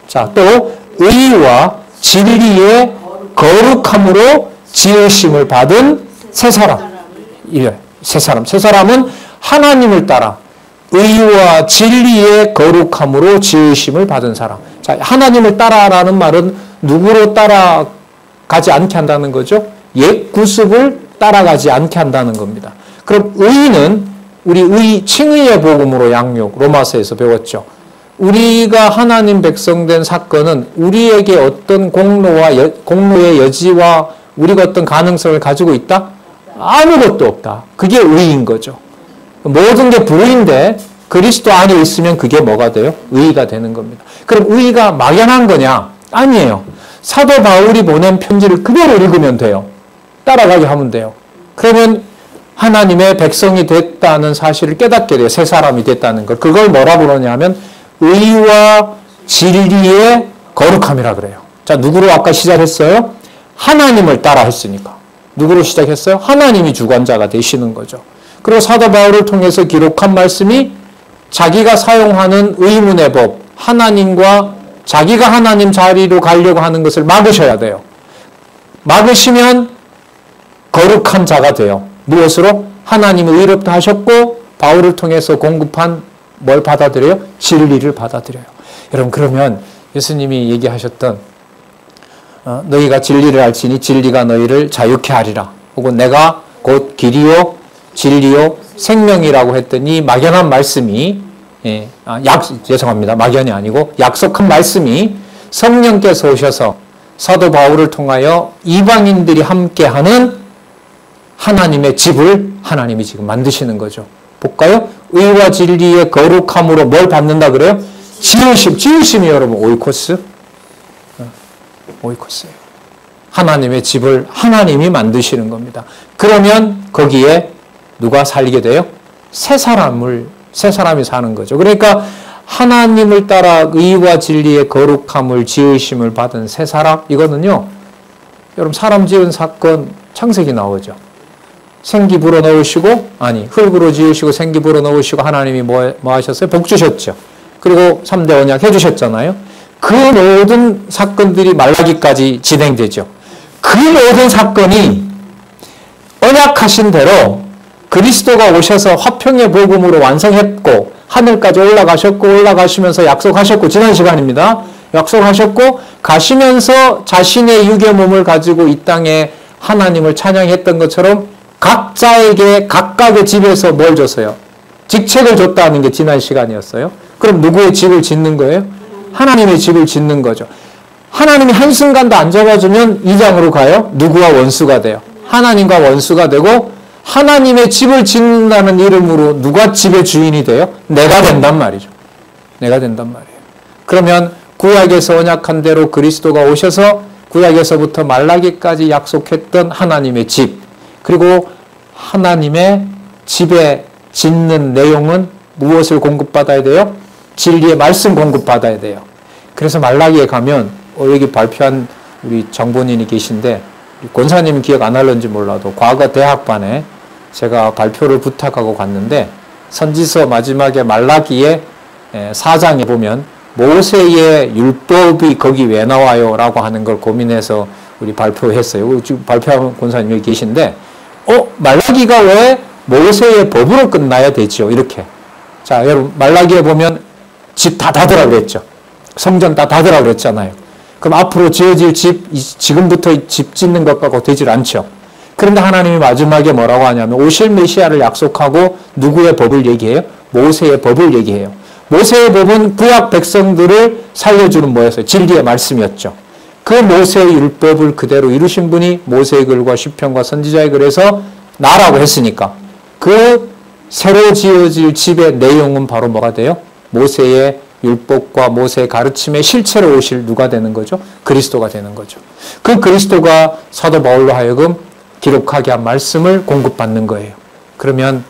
자, 또 의와 진리의 거룩함으로 지으심을 받은 새 사람. 새 사람은 하나님을 따라 의와 진리의 거룩함으로 지으심을 받은 사람. 자, 하나님을 따라라는 말은 누구로 따라가지 않게 한다는 거죠? 옛 구습을 따라가지 않게 한다는 겁니다. 그럼 의는 우리 칭의의 복음으로 양육, 로마서에서 배웠죠. 우리가 하나님 백성된 사건은 우리에게 어떤 공로의 여지와 우리가 어떤 가능성을 가지고 있다? 아무것도 없다. 그게 의인 거죠. 모든 게 불의인데 그리스도 안에 있으면 그게 뭐가 돼요? 의가 되는 겁니다. 그럼 의가 막연한 거냐? 아니에요. 사도 바울이 보낸 편지를 그대로 읽으면 돼요. 따라가게 하면 돼요. 그러면 하나님의 백성이 됐다는 사실을 깨닫게 돼요. 새 사람이 됐다는 걸. 그걸 뭐라 부르냐면 의와 진리의 거룩함이라 그래요. 자, 누구로 아까 시작했어요? 하나님을 따라 했으니까. 누구로 시작했어요? 하나님이 주관자가 되시는 거죠. 그리고 사도 바울을 통해서 기록한 말씀이 자기가 사용하는 의문의 법, 하나님과 자기가 하나님 자리로 가려고 하는 것을 막으셔야 돼요. 막으시면 거룩한 자가 돼요. 무엇으로? 하나님의 의롭다 하셨고 바울을 통해서 공급한 뭘 받아들여요? 진리를 받아들여요. 여러분, 그러면 예수님이 얘기하셨던 너희가 진리를 알지니 진리가 너희를 자유케 하리라. 혹은 내가 곧 길이요 진리요 생명이라고 했더니 막연한 말씀이 죄송합니다. 막연이 아니고 약속한 말씀이 성령께서 오셔서 사도 바울을 통하여 이방인들이 함께하는 하나님의 집을 하나님이 지금 만드시는 거죠. 볼까요? 의와 진리의 거룩함으로 뭘 받는다 그래요? 지으심이 여러분 오이코스예요. 하나님의 집을 하나님이 만드시는 겁니다. 그러면 거기에 누가 살게 돼요? 새 사람이 사는 거죠. 그러니까 하나님을 따라 의와 진리의 거룩함을 지으심을 받은 새 사람, 이거는요, 여러분 사람 지은 사건 창세기 나오죠. 생기 불어넣으시고, 흙으로 지으시고 생기 불어넣으시고 하나님이 뭐 하셨어요? 복 주셨죠. 그리고 3대 언약 해주셨잖아요. 그 모든 사건들이 말라기까지 진행되죠. 그 모든 사건이 언약하신 대로 그리스도가 오셔서 화평의 복음으로 완성했고 하늘까지 올라가셨고 올라가시면서 약속하셨고 지난 시간입니다. 약속하셨고 가시면서 자신의 육의 몸을 가지고 이 땅에 하나님을 찬양했던 것처럼 각자에게 각각의 집에서 뭘 줬어요? 직책을 줬다는 게 지난 시간이었어요. 그럼 누구의 집을 짓는 거예요? 하나님의 집을 짓는 거죠. 하나님이 한순간도 안 잡아주면 2장으로 가요. 누구와 원수가 돼요? 하나님과 원수가 되고 하나님의 집을 짓는다는 이름으로 누가 집의 주인이 돼요? 내가 된단 말이죠. 내가 된단 말이에요. 그러면 구약에서 언약한 대로 그리스도가 오셔서 구약에서부터 말라기까지 약속했던 하나님의 집, 그리고 하나님의 집에 짓는 내용은 무엇을 공급받아야 돼요? 진리의 말씀 공급받아야 돼요. 그래서 말라기에 가면 여기 발표한 우리 정본인이 계신데 권사님은 기억 안 할런지 몰라도 과거 대학반에 제가 발표를 부탁하고 갔는데 선지서 마지막에 말라기에 4장에 보면 모세의 율법이 거기 왜 나와요? 라고 하는 걸 고민해서 우리 발표했어요. 지금 발표한 권사님 여기 계신데 말라기가 왜 모세의 법으로 끝나야 되죠? 이렇게. 자, 여러분 말라기에 보면 집 다 닫으라 그랬죠. 성전 다 닫으라 그랬잖아요. 그럼 앞으로 지어질 집, 지금부터 집 짓는 것과 되질 않죠. 그런데 하나님이 마지막에 뭐라고 하냐면 오실 메시아를 약속하고 누구의 법을 얘기해요? 모세의 법을 얘기해요. 모세의 법은 구약 백성들을 살려주는 뭐였어요? 진리의 말씀이었죠. 그 모세의 율법을 그대로 이루신 분이 모세의 글과 시편과 선지자의 글에서 나라고 했으니까 그 새로 지어질 집의 내용은 바로 뭐가 돼요? 모세의 율법과 모세의 가르침의 실체로 오실 누가 되는 거죠? 그리스도가 되는 거죠. 그 그리스도가 사도 바울로 하여금 기록하게 한 말씀을 공급받는 거예요. 그러면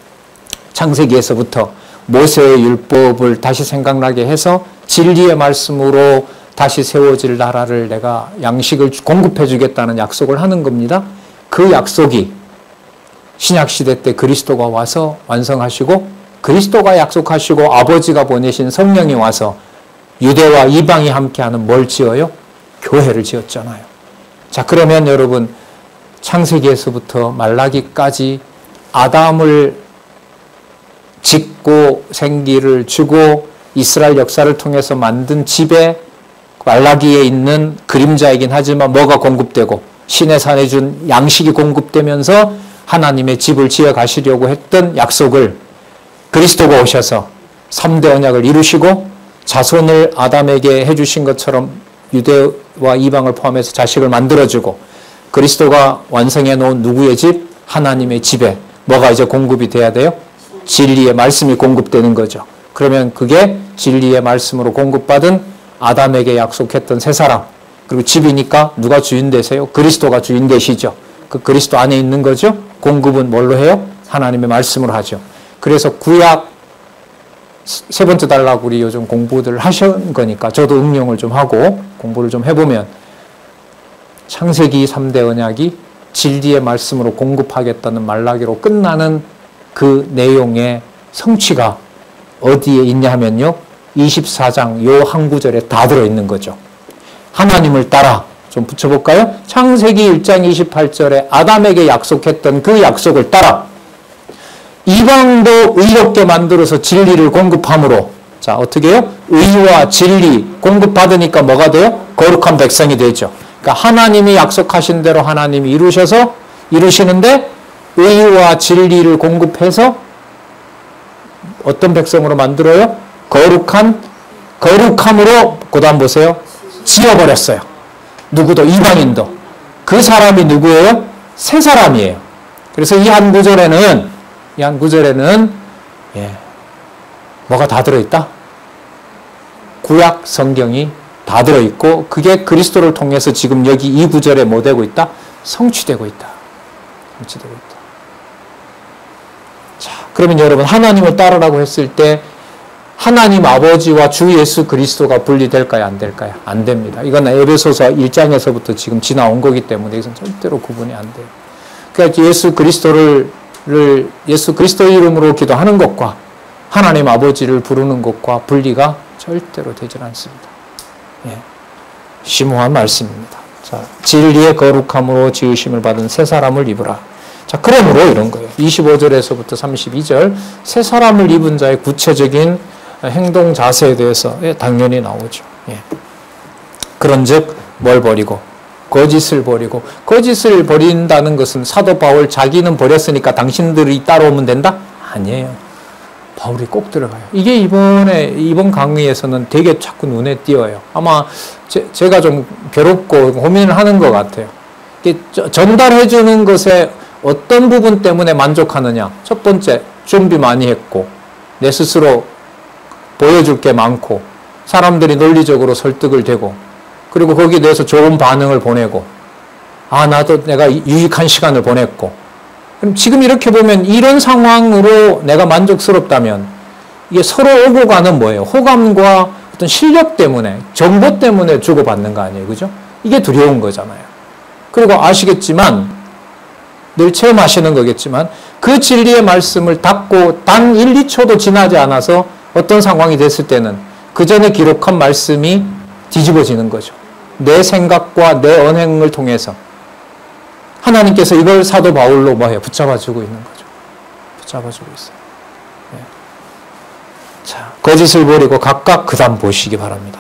창세기에서부터 모세의 율법을 다시 생각나게 해서 진리의 말씀으로 다시 세워질 나라를 내가 양식을 공급해 주겠다는 약속을 하는 겁니다. 그 약속이 신약시대 때 그리스도가 와서 완성하시고 그리스도가 약속하시고 아버지가 보내신 성령이 와서 유대와 이방이 함께하는 뭘 지어요? 교회를 지었잖아요. 자, 그러면 여러분 창세기에서부터 말라기까지 아담을 짓고 생기를 주고 이스라엘 역사를 통해서 만든 집에 말라기에 있는 그림자이긴 하지만 뭐가 공급되고 신의 산에 준 양식이 공급되면서 하나님의 집을 지어 가시려고 했던 약속을 그리스도가 오셔서 3대 언약을 이루시고 자손을 아담에게 해주신 것처럼 유대와 이방을 포함해서 자식을 만들어주고 그리스도가 완성해 놓은 누구의 집? 하나님의 집에 뭐가 이제 공급이 돼야 돼요? 진리의 말씀이 공급되는 거죠. 그러면 그게 진리의 말씀으로 공급받은 아담에게 약속했던 세 사람, 그리고 집이니까 누가 주인 되세요? 그리스도가 주인 되시죠. 그 그리스도 안에 있는 거죠. 공급은 뭘로 해요? 하나님의 말씀으로 하죠. 그래서 구약 세 번째 달라고 우리 요즘 공부들 하신 거니까 저도 응용을 좀 하고 공부를 좀 해보면 창세기 3대 언약이 진리의 말씀으로 공급하겠다는 말라기로 끝나는 그 내용의 성취가 어디에 있냐 하면요. 24장 요 한 구절에 다 들어있는 거죠. 하나님을 따라 좀 붙여볼까요? 창세기 1장 28절에 아담에게 약속했던 그 약속을 따라 이방도 의롭게 만들어서 진리를 공급함으로 자 어떻게 해요? 의와 진리 공급받으니까 뭐가 돼요? 거룩한 백성이 되죠. 그러니까 하나님이 약속하신 대로 하나님이 이루시는데 의와 진리를 공급해서 어떤 백성으로 만들어요? 거룩함으로 그 다음 보세요. 지어버렸어요. 누구도 이방인도. 그 사람이 누구예요? 새 사람이에요. 그래서 이 한 구절에는 뭐가 다 들어있다? 구약 성경이 다 들어있고 그게 그리스도를 통해서 지금 여기 이 구절에 뭐 되고 있다? 성취되고 있다. 성취되고 있다. 자, 그러면 여러분 하나님을 따르라고 했을 때 하나님 아버지와 주 예수 그리스도가 분리될까요? 안 될까요? 안 됩니다. 이건 에베소서 1장에서부터 지금 지나온 거기 때문에 이것은 절대로 구분이 안 돼요. 그러니까 예수 그리스도 이름으로 기도하는 것과 하나님 아버지를 부르는 것과 분리가 절대로 되질 않습니다. 예. 심오한 말씀입니다. 자, 진리의 거룩함으로 지으심을 받은 새 사람을 입으라. 자, 그러므로 이런 거예요. 25절에서부터 32절 새 사람을 입은 자의 구체적인 행동 자세에 대해서 당연히 나오죠. 예. 그런즉 뭘 버리고 거짓을 버리고 거짓을 버린다는 것은 사도 바울 자기는 버렸으니까 당신들이 따라오면 된다? 아니에요. 바울이 꼭 들어가요. 이게 이번 강의에서는 되게 자꾸 눈에 띄어요. 아마 제가 좀 괴롭고 고민을 하는 것 같아요. 전달해 주는 것에 어떤 부분 때문에 만족하느냐. 첫 번째, 준비 많이 했고 내 스스로 보여줄 게 많고 사람들이 논리적으로 설득을 되고 그리고 거기에 대해서 좋은 반응을 보내고 나도 내가 유익한 시간을 보냈고 그럼 지금 이렇게 보면 이런 상황으로 내가 만족스럽다면 이게 서로 오고 가는 뭐예요? 호감과 어떤 실력 때문에 정보 때문에 주고받는 거 아니에요? 그죠? 이게 두려운 거잖아요. 그리고 아시겠지만 늘 체험하시는 거겠지만 그 진리의 말씀을 닫고 단 1, 2초도 지나지 않아서 어떤 상황이 됐을 때는 그 전에 기록한 말씀이 뒤집어지는 거죠. 내 생각과 내 언행을 통해서 하나님께서 이걸 사도 바울로 뭐해요? 붙잡아주고 있는 거죠. 붙잡아주고 있어요. 네. 자, 거짓을 버리고 각각 그 다음 보시기 바랍니다.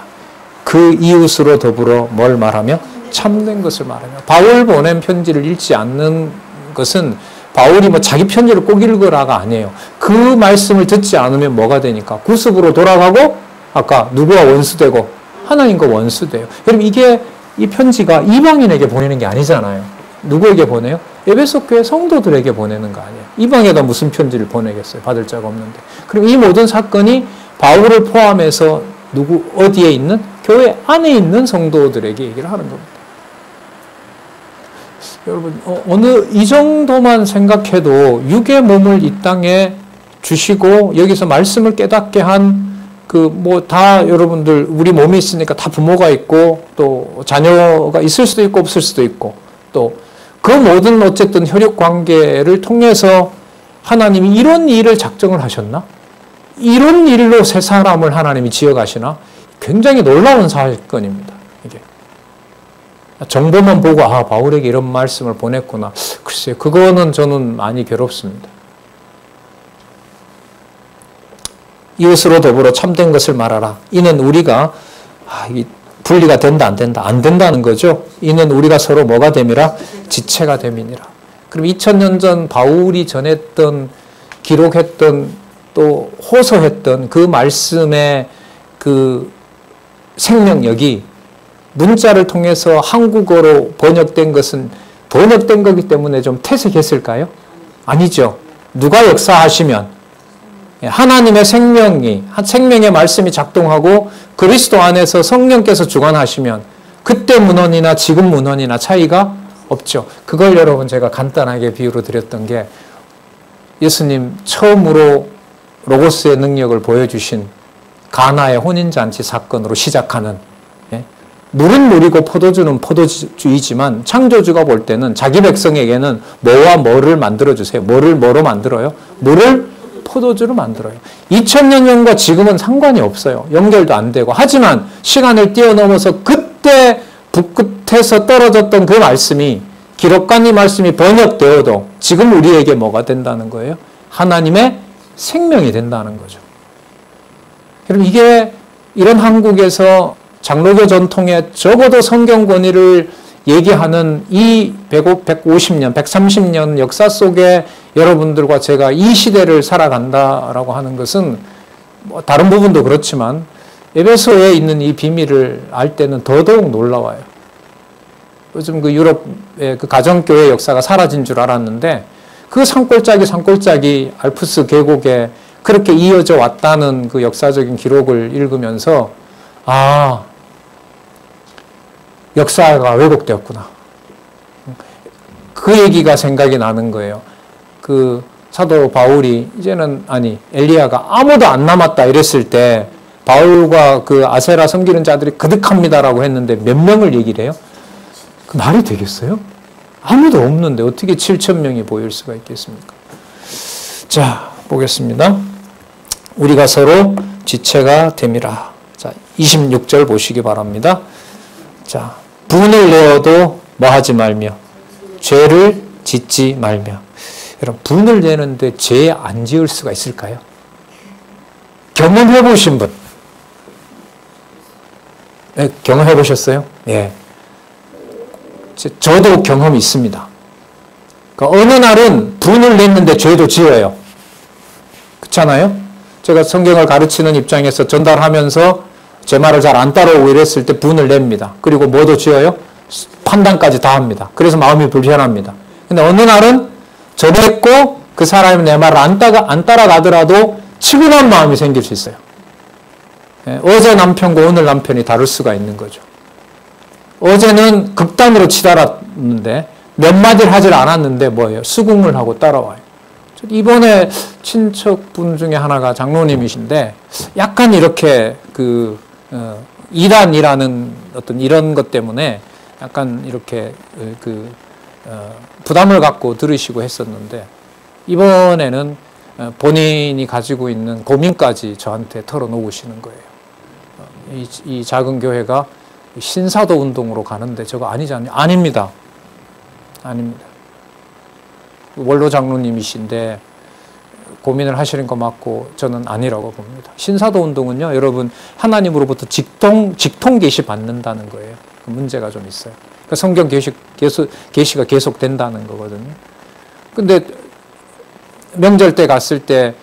그 이웃으로 더불어 뭘 말하며? 참된 것을 말하며. 바울 보낸 편지를 읽지 않는 것은 바울이 자기 편지를 꼭 읽으라가 아니에요. 그 말씀을 듣지 않으면 뭐가 되니까? 구습으로 돌아가고 아까 누구와 원수되고 하나님과 원수돼요. 여러분 이 편지가 이방인에게 보내는 게 아니잖아요. 누구에게 보내요? 에베소 교회 성도들에게 보내는 거 아니에요. 이방에다 무슨 편지를 보내겠어요. 받을 자가 없는데. 그리고 이 모든 사건이 바울을 포함해서 어디에 있는? 교회 안에 있는 성도들에게 얘기를 하는 겁니다. 여러분 이 정도만 생각해도 육의 몸을 이 땅에 주시고 여기서 말씀을 깨닫게 한 다 여러분들 우리 몸이 있으니까 다 부모가 있고 또 자녀가 있을 수도 있고 없을 수도 있고 또 그 모든 어쨌든 혈육 관계를 통해서 하나님이 이런 일을 작정을 하셨나? 이런 일로 새 사람을 하나님이 지어가시나? 굉장히 놀라운 사건입니다. 이게 정보만 보고 바울에게 이런 말씀을 보냈구나. 글쎄요, 그거는 저는 많이 괴롭습니다. 이웃으로 더불어 참된 것을 말하라. 이는 우리가 분리가 된다 안 된다? 안 된다는 거죠. 이는 우리가 서로 뭐가 됨이라? 지체가 됨이니라. 그럼 2000년 전 바울이 전했던 기록했던 또 호소했던 그 말씀의 그 생명력이 문자를 통해서 한국어로 번역된 것은 번역된 거기 때문에 좀 퇴색했을까요? 아니죠. 누가 역사하시면 하나님의 생명의 말씀이 작동하고 그리스도 안에서 성령께서 주관하시면 그때 문헌이나 지금 문헌이나 차이가 없죠. 그걸 여러분 제가 간단하게 비유로 드렸던 게 예수님 처음으로 로고스의 능력을 보여주신 가나의 혼인잔치 사건으로 시작하는, 물은 물이고 포도주는 포도주이지만 창조주가 볼 때는 자기 백성에게는 뭐와 뭐를 만들어주세요. 뭐를 뭐로 만들어요? 물을 포도주로 만들어요. 2000년 전과 지금은 상관이 없어요. 연결도 안 되고. 하지만 시간을 뛰어넘어서 그때 북끝에서 떨어졌던 그 말씀이 기록관 이 말씀이 번역되어도 지금 우리에게 뭐가 된다는 거예요? 하나님의 생명이 된다는 거죠. 여러분 이게 이런 한국에서 장로교 전통에 적어도 성경 권위를 얘기하는 이 150년, 130년 역사 속에 여러분들과 제가 이 시대를 살아간다라고 하는 것은 뭐 다른 부분도 그렇지만 에베소에 있는 이 비밀을 알 때는 더더욱 놀라워요. 요즘 그 유럽의 그 가정교회 역사가 사라진 줄 알았는데 그 산골짜기 알프스 계곡에 그렇게 이어져 왔다는 그 역사적인 기록을 읽으면서 역사가 왜곡되었구나. 그 얘기가 생각이 나는 거예요. 그 사도 바울이 엘리야가 아무도 안 남았다 이랬을 때 바울과 그 아세라 섬기는 자들이 그득합니다라고 했는데 몇 명을 얘기를 해요? 그 말이 되겠어요? 아무도 없는데 어떻게 7,000명이 보일 수가 있겠습니까? 자, 보겠습니다. 우리가 서로 지체가 됨이라. 자, 26절 보시기 바랍니다. 자, 분을 내어도 뭐 하지 말며 죄를 짓지 말며. 여러분, 분을 내는데 죄 안 지을 수가 있을까요? 경험해 보신 분? 네, 경험해 보셨어요? 예. 저도 경험이 있습니다. 그러니까 어느 날은 분을 냈는데 죄도 지어요. 그렇잖아요? 제가 성경을 가르치는 입장에서 전달하면서 제 말을 잘 안 따라오고 이랬을 때 분을 냅니다. 그리고 뭐도 지어요? 판단까지 다 합니다. 그래서 마음이 불편합니다. 근데 어느 날은 저도 했고 그 사람이 내 말을 안 따라가더라도 치근한 마음이 생길 수 있어요. 어제 남편과 오늘 남편이 다를 수가 있는 거죠. 어제는 극단으로 치달았는데 몇 마디를 하질 않았는데 뭐예요? 수긍을 하고 따라와요. 이번에 친척분 중에 하나가 장로님이신데 약간 이렇게 이단이라는 어떤 이런 것 때문에 약간 이렇게 부담을 갖고 들으시고 했었는데 이번에는 본인이 가지고 있는 고민까지 저한테 털어놓으시는 거예요. 이 작은 교회가 신사도 운동으로 가는데 저거 아니잖아요. 아닙니다. 원로 장로님이신데 고민을 하시는 거 맞고 저는 아니라고 봅니다. 신사도 운동은요, 여러분 하나님으로부터 직통 계시 받는다는 거예요. 그 문제가 좀 있어요. 그러니까 성경 계시가 계속 된다는 거거든요. 근데 명절 때 갔을 때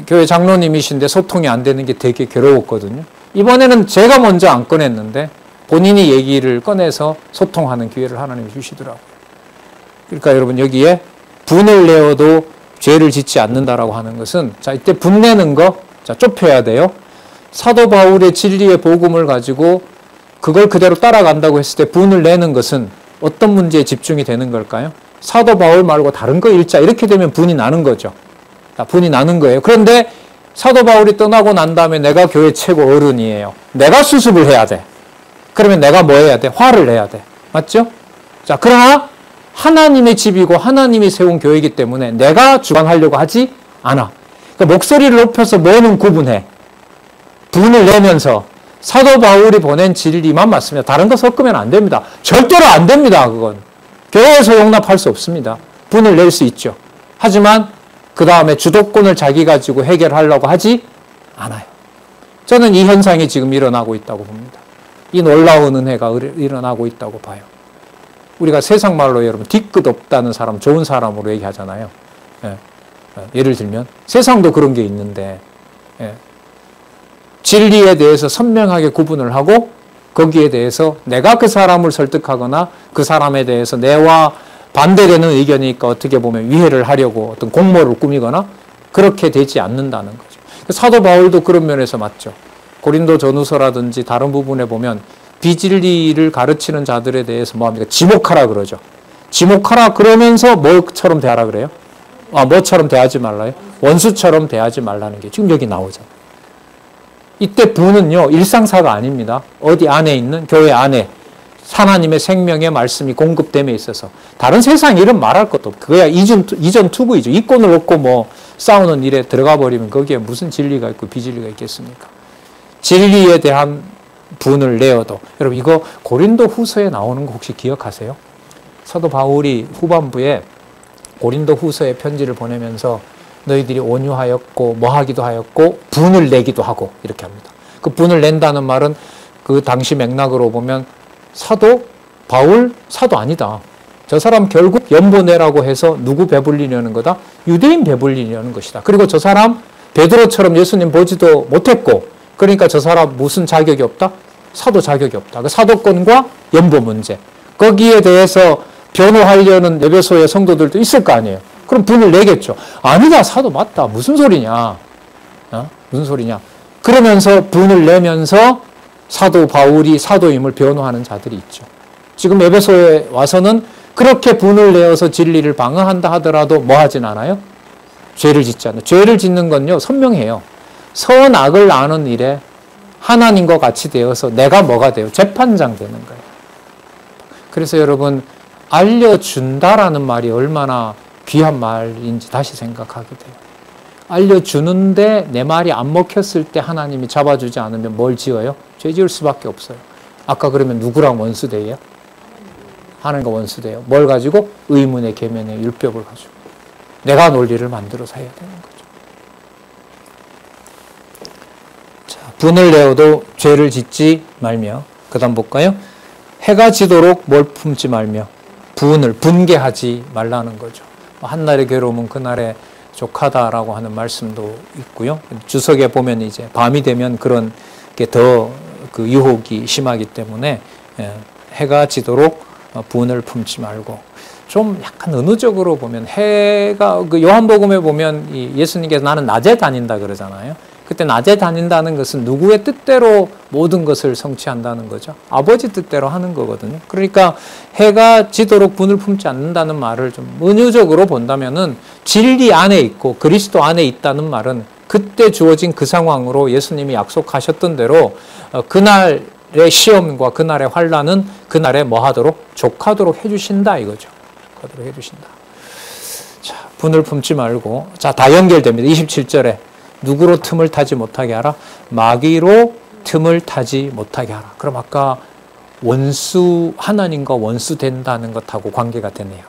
교회 장로님이신데 소통이 안 되는 게 되게 괴로웠거든요. 이번에는 제가 먼저 안 꺼냈는데 본인이 얘기를 꺼내서 소통하는 기회를 하나님이 주시더라고요. 그러니까 여러분 여기에 분을 내어도 죄를 짓지 않는다라고 하는 것은 자 이때 분 내는 거 좁혀야 돼요. 사도 바울의 진리의 복음을 가지고 그걸 그대로 따라간다고 했을 때 분을 내는 것은 어떤 문제에 집중이 되는 걸까요? 사도 바울 말고 다른 거 읽자 이렇게 되면 분이 나는 거죠. 분이 나는 거예요. 그런데 사도 바울이 떠나고 난 다음에 내가 교회 최고 어른이에요. 내가 수습을 해야 돼. 그러면 내가 뭐 해야 돼? 화를 내야 돼. 맞죠? 자, 그러나 하나님의 집이고 하나님이 세운 교회이기 때문에 내가 주관하려고 하지 않아. 그러니까 목소리를 높여서 뭐는 구분해. 분을 내면서 사도 바울이 보낸 진리만 맞습니다. 다른 거 섞으면 안 됩니다. 절대로 안 됩니다. 그건. 교회에서 용납할 수 없습니다. 분을 낼 수 있죠. 하지만 그 다음에 주도권을 자기 가지고 해결하려고 하지 않아요. 저는 이 현상이 지금 일어나고 있다고 봅니다. 이 놀라운 은혜가 일어나고 있다고 봐요. 우리가 세상 말로 여러분 뒤끝 없다는 사람 좋은 사람으로 얘기하잖아요. 예. 예를 들면 세상도 그런 게 있는데 진리에 대해서 선명하게 구분을 하고 거기에 대해서 내가 그 사람을 설득하거나 그 사람에 대해서 내와 반대되는 의견이니까 어떻게 보면 위해를 하려고 어떤 공모를 꾸미거나 그렇게 되지 않는다는 거죠. 사도 바울도 그런 면에서 맞죠. 고린도 전후서라든지 다른 부분에 보면 비진리를 가르치는 자들에 대해서 뭐합니까? 지목하라 그러죠. 지목하라 그러면서 뭐처럼 대하라 그래요? 뭐처럼 대하지 말라요? 원수처럼 대하지 말라는 게 지금 여기 나오잖아요. 이때 부는요, 일상사가 아닙니다. 어디 안에 있는 교회 안에 하나님의 생명의 말씀이 공급됨에 있어서 다른 세상 일은 말할 것도 없고 그거야 이전 투구이죠. 이권을 얻고 뭐 싸우는 일에 들어가 버리면 거기에 무슨 진리가 있고 비진리가 있겠습니까? 진리에 대한 분을 내어도 여러분 이거 고린도 후서에 나오는 거 혹시 기억하세요? 사도 바울이 후반부에 고린도 후서에 편지를 보내면서 너희들이 온유하였고 뭐하기도 하였고 분을 내기도 하고 이렇게 합니다. 그 분을 낸다는 말은 그 당시 맥락으로 보면 사도 바울 사도 아니다. 저 사람 결국 연보 내라고 해서 누구 배불리려는 거다? 유대인 배불리려는 것이다. 그리고 저 사람 베드로처럼 예수님 보지도 못했고 그러니까 저 사람 무슨 자격이 없다? 사도 자격이 없다. 그 사도권과 연보 문제 거기에 대해서 변호하려는 에베소의 성도들도 있을 거 아니에요. 그럼 분을 내겠죠. 아니다 사도 맞다. 무슨 소리냐. 무슨 소리냐. 그러면서 분을 내면서 사도 바울이 사도임을 변호하는 자들이 있죠. 지금 에베소에 와서는 그렇게 분을 내어서 진리를 방어한다 하더라도 뭐 하진 않아요? 죄를 짓지 않아요. 죄를 짓는 건요 선명해요. 선악을 아는 일에 하나님과 같이 되어서 내가 뭐가 돼요? 재판장 되는 거예요. 그래서 여러분 알려준다라는 말이 얼마나 귀한 말인지 다시 생각하게 돼요. 알려주는데 내 말이 안 먹혔을 때 하나님이 잡아주지 않으면 뭘 지어요? 죄 지을 수밖에 없어요. 아까 그러면 누구랑 원수돼요? 하나님과 원수돼요. 뭘 가지고? 의문의 계명의 율법을 가지고. 내가 논리를 만들어서 해야 되는 거죠. 자, 분을 내어도 죄를 짓지 말며 그 다음 볼까요? 해가 지도록 뭘 품지 말며 분을 분개하지 말라는 거죠. 한날의 괴로움은 그날의 족하다라고 하는 말씀도 있고요. 주석에 보면 이제 밤이 되면 그런 게 더 그 유혹이 심하기 때문에 해가 지도록 분을 품지 말고 좀 약간 은유적으로 보면 해가 그 요한복음에 보면 예수님께서 나는 낮에 다닌다 그러잖아요. 그때 낮에 다닌다는 것은 누구의 뜻대로 모든 것을 성취한다는 거죠. 아버지 뜻대로 하는 거거든요. 그러니까 해가 지도록 분을 품지 않는다는 말을 좀 은유적으로 본다면은 진리 안에 있고 그리스도 안에 있다는 말은 그때 주어진 그 상황으로 예수님이 약속하셨던 대로 그날의 시험과 그날의 환난은 그날에 뭐 하도록? 족하도록 해주신다 이거죠. 족하도록 해주신다. 자, 분을 품지 말고 자, 다 연결됩니다. 27절에 누구로 틈을 타지 못하게 하라? 마귀로 틈을 타지 못하게 하라. 그럼 아까 하나님과 원수 된다는 것하고 관계가 되네요.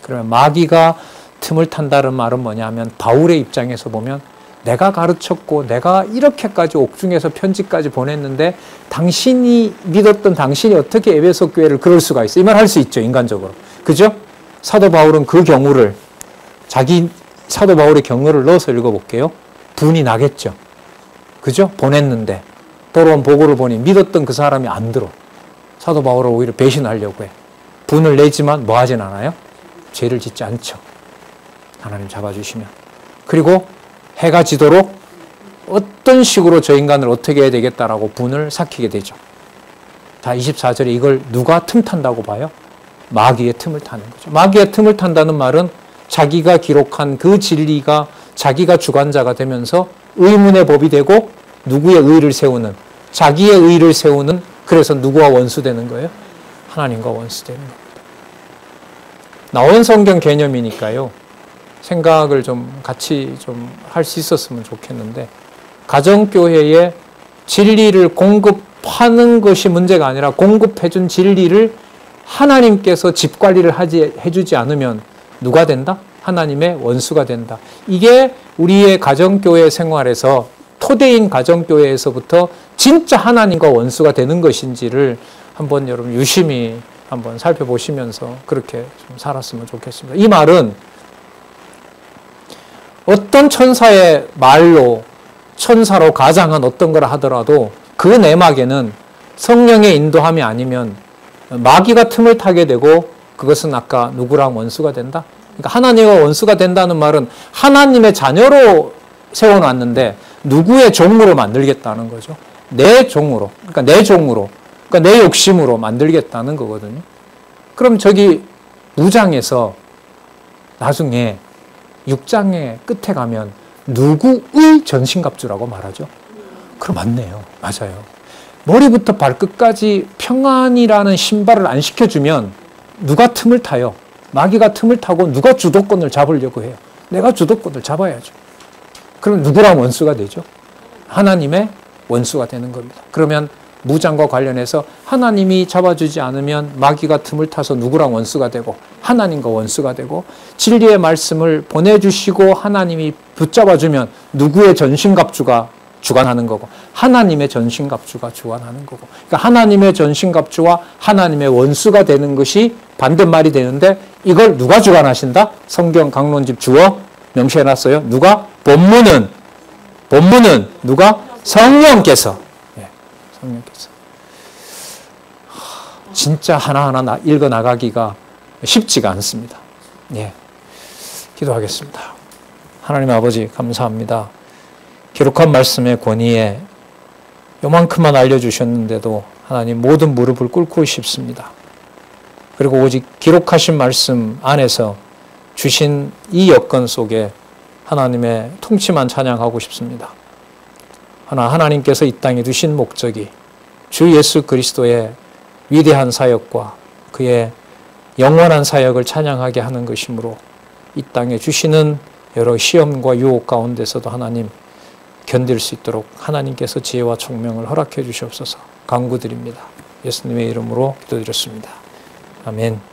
그러면 마귀가 틈을 탄다는 말은 뭐냐면 바울의 입장에서 보면 내가 가르쳤고 내가 이렇게까지 옥중에서 편지까지 보냈는데 당신이 믿었던 당신이 어떻게 에베소 교회를 그럴 수가 있어? 이 말 할 수 있죠. 인간적으로. 그죠? 사도 바울은 그 경우를 사도 바울의 경우를 넣어서 읽어볼게요. 분이 나겠죠. 그죠? 보냈는데 돌아온 보고를 보니 믿었던 그 사람이 안 들어. 사도 바울을 오히려 배신하려고 해. 분을 내지만 뭐 하진 않아요? 죄를 짓지 않죠. 하나님 잡아주시면. 그리고 해가 지도록 어떤 식으로 저 인간을 어떻게 해야 되겠다라고 분을 삭히게 되죠. 자, 24절에 이걸 누가 틈탄다고 봐요? 마귀의 틈을 타는 거죠. 마귀의 틈을 탄다는 말은 자기가 기록한 그 진리가 자기가 주관자가 되면서 의문의 법이 되고 누구의 의를 세우는 자기의 의를 세우는 그래서 누구와 원수되는 거예요? 하나님과 원수되는 겁니다. 나온 성경 개념이니까요. 생각을 좀 같이 좀 할 수 있었으면 좋겠는데 가정교회에 진리를 공급하는 것이 문제가 아니라 공급해준 진리를 하나님께서 집 관리를 해주지 않으면 누가 된다? 하나님의 원수가 된다. 이게 우리의 가정교회 생활에서 토대인 가정교회에서부터 진짜 하나님과 원수가 되는 것인지를 한번 여러분 유심히 한번 살펴보시면서 그렇게 좀 살았으면 좋겠습니다. 이 말은 어떤 천사의 말로 천사로 가장한 어떤 걸 하더라도 그 내막에는 성령의 인도함이 아니면 마귀가 틈을 타게 되고 그것은 아까 누구랑 원수가 된다? 그러니까 하나님과 원수가 된다는 말은 하나님의 자녀로 세워놨는데 누구의 종으로 만들겠다는 거죠. 내 종으로, 그러니까 내 종으로, 그러니까 내 욕심으로 만들겠다는 거거든요. 그럼 저기 무장에서 나중에 6장의 끝에 가면 누구의 전신갑주라고 말하죠. 그럼 맞네요. 맞아요. 머리부터 발끝까지 평안이라는 신발을 안 시켜주면 누가 틈을 타요? 마귀가 틈을 타고 누가 주도권을 잡으려고 해요. 내가 주도권을 잡아야죠. 그럼 누구랑 원수가 되죠? 하나님의 원수가 되는 겁니다. 그러면 무장과 관련해서 하나님이 잡아주지 않으면 마귀가 틈을 타서 누구랑 원수가 되고 하나님과 원수가 되고 진리의 말씀을 보내주시고 하나님이 붙잡아주면 누구의 전신갑주가 주관하는 거고 하나님의 전신갑주가 주관하는 거고 그러니까 하나님의 전신갑주와 하나님의 원수가 되는 것이 반대말이 되는데 이걸 누가 주관하신다? 성경 강론집 주어 명시해놨어요. 누가? 본문은 누가? 성령께서. 예, 성령께서. 진짜 하나하나 읽어 나가기가 쉽지가 않습니다. 예, 기도하겠습니다. 하나님 아버지 감사합니다. 기록한 말씀의 권위에 요만큼만 알려주셨는데도 하나님 모든 무릎을 꿇고 싶습니다. 그리고 오직 기록하신 말씀 안에서 주신 이 여건 속에 하나님의 통치만 찬양하고 싶습니다. 하나님께서 이 땅에 두신 목적이 주 예수 그리스도의 위대한 사역과 그의 영원한 사역을 찬양하게 하는 것이므로 이 땅에 주시는 여러 시험과 유혹 가운데서도 하나님 견딜 수 있도록 하나님께서 지혜와 총명을 허락해 주시옵소서 간구드립니다. 예수님의 이름으로 기도드렸습니다. 아멘.